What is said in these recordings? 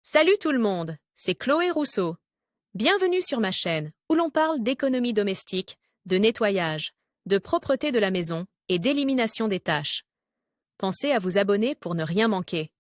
Salut tout le monde, c'est Chloé Rousseau. Bienvenue sur ma chaîne où l'on parle d'économie domestique, de nettoyage, de propreté de la maison et d'élimination des tâches. Pensez à vous abonner pour ne rien manquer.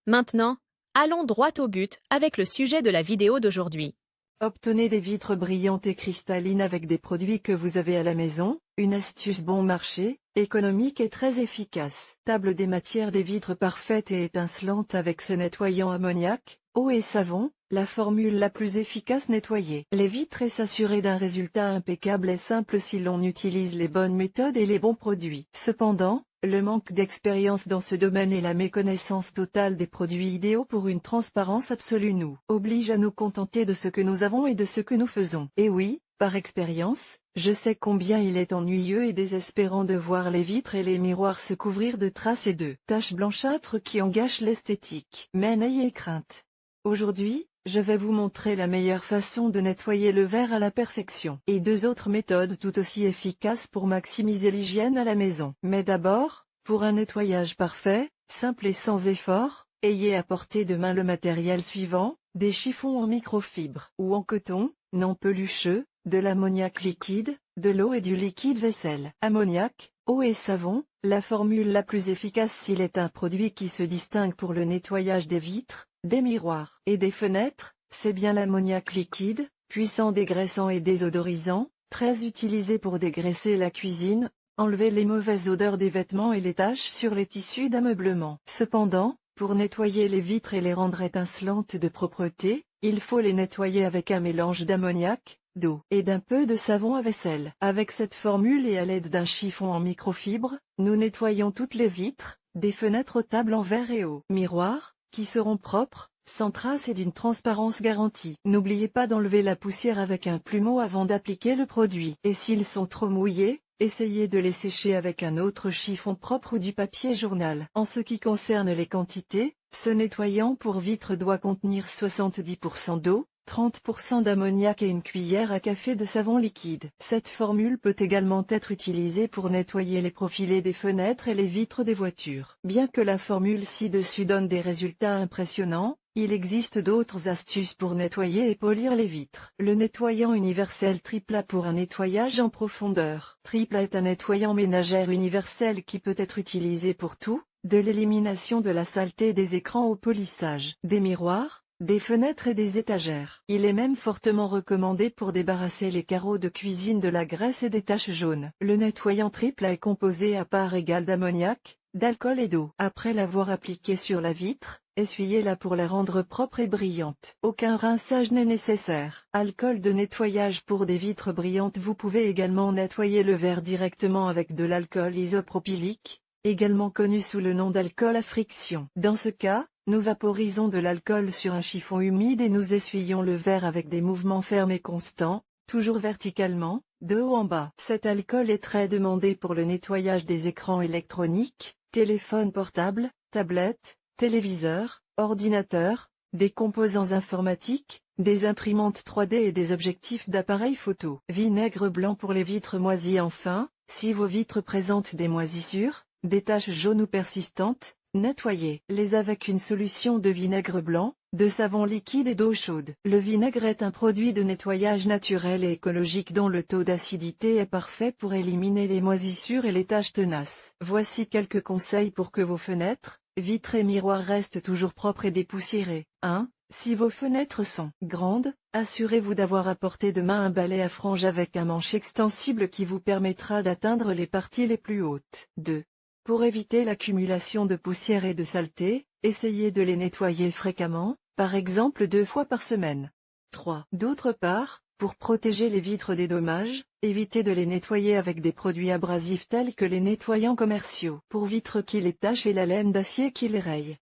Maintenant, allons droit au but avec le sujet de la vidéo d'aujourd'hui. Obtenez des vitres brillantes et cristallines avec des produits que vous avez à la maison, une astuce bon marché, économique et très efficace. Table des matières des vitres parfaites et étincelantes avec ce nettoyant ammoniac, eau et savon, la formule la plus efficace nettoyer les vitres et s'assurer d'un résultat impeccable est simple si l'on utilise les bonnes méthodes et les bons produits. Cependant, le manque d'expérience dans ce domaine et la méconnaissance totale des produits idéaux pour une transparence absolue nous oblige à nous contenter de ce que nous avons et de ce que nous faisons. Et oui, par expérience, je sais combien il est ennuyeux et désespérant de voir les vitres et les miroirs se couvrir de traces et de taches blanchâtres qui en gâchent l'esthétique. Mais n'ayez crainte. Aujourd'hui, je vais vous montrer la meilleure façon de nettoyer le verre à la perfection, et deux autres méthodes tout aussi efficaces pour maximiser l'hygiène à la maison. Mais d'abord, pour un nettoyage parfait, simple et sans effort, ayez à portée de main le matériel suivant, des chiffons en microfibre ou en coton, non pelucheux, de l'ammoniac liquide, de l'eau et du liquide vaisselle. Ammoniac, eau et savon, la formule la plus efficace s'il est un produit qui se distingue pour le nettoyage des vitres, des miroirs et des fenêtres, c'est bien l'ammoniac liquide, puissant dégraissant et désodorisant, très utilisé pour dégraisser la cuisine, enlever les mauvaises odeurs des vêtements et les taches sur les tissus d'ameublement. Cependant, pour nettoyer les vitres et les rendre étincelantes de propreté, il faut les nettoyer avec un mélange d'ammoniac, d'eau et d'un peu de savon à vaisselle. Avec cette formule et à l'aide d'un chiffon en microfibre, nous nettoyons toutes les vitres, des fenêtres aux tables en verre et aux miroirs, qui seront propres, sans traces et d'une transparence garantie. N'oubliez pas d'enlever la poussière avec un plumeau avant d'appliquer le produit. Et s'ils sont trop mouillés, essayez de les sécher avec un autre chiffon propre ou du papier journal. En ce qui concerne les quantités, ce nettoyant pour vitres doit contenir 70% d'eau, 30% d'ammoniac et une cuillère à café de savon liquide. Cette formule peut également être utilisée pour nettoyer les profilés des fenêtres et les vitres des voitures. Bien que la formule ci-dessus donne des résultats impressionnants, il existe d'autres astuces pour nettoyer et polir les vitres. Le nettoyant universel Tripla pour un nettoyage en profondeur. Tripla est un nettoyant ménagère universel qui peut être utilisé pour tout, de l'élimination de la saleté des écrans au polissage des miroirs, des fenêtres et des étagères. Il est même fortement recommandé pour débarrasser les carreaux de cuisine de la graisse et des taches jaunes. Le nettoyant Tripla est composé à part égale d'ammoniac, d'alcool et d'eau. Après l'avoir appliqué sur la vitre, essuyez-la pour la rendre propre et brillante. Aucun rinçage n'est nécessaire. Alcool de nettoyage pour des vitres brillantes. Vous pouvez également nettoyer le verre directement avec de l'alcool isopropylique, également connu sous le nom d'alcool à friction. Dans ce cas, nous vaporisons de l'alcool sur un chiffon humide et nous essuyons le verre avec des mouvements fermes et constants, toujours verticalement, de haut en bas. Cet alcool est très demandé pour le nettoyage des écrans électroniques, téléphones portables, tablettes, téléviseurs, ordinateurs, des composants informatiques, des imprimantes 3D et des objectifs d'appareils photo. Vinaigre blanc pour les vitres moisies. Enfin, si vos vitres présentent des moisissures, des taches jaunes ou persistantes, nettoyez-les avec une solution de vinaigre blanc, de savon liquide et d'eau chaude. Le vinaigre est un produit de nettoyage naturel et écologique dont le taux d'acidité est parfait pour éliminer les moisissures et les taches tenaces. Voici quelques conseils pour que vos fenêtres, vitres et miroirs restent toujours propres et dépoussiérés. 1. Si vos fenêtres sont grandes, assurez-vous d'avoir à portée de main un balai à franges avec un manche extensible qui vous permettra d'atteindre les parties les plus hautes. 2. Pour éviter l'accumulation de poussière et de saleté, essayez de les nettoyer fréquemment, par exemple 2 fois par semaine. 3. D'autre part, pour protéger les vitres des dommages, évitez de les nettoyer avec des produits abrasifs tels que les nettoyants commerciaux pour vitres qui les tachent et la laine d'acier qui les raye.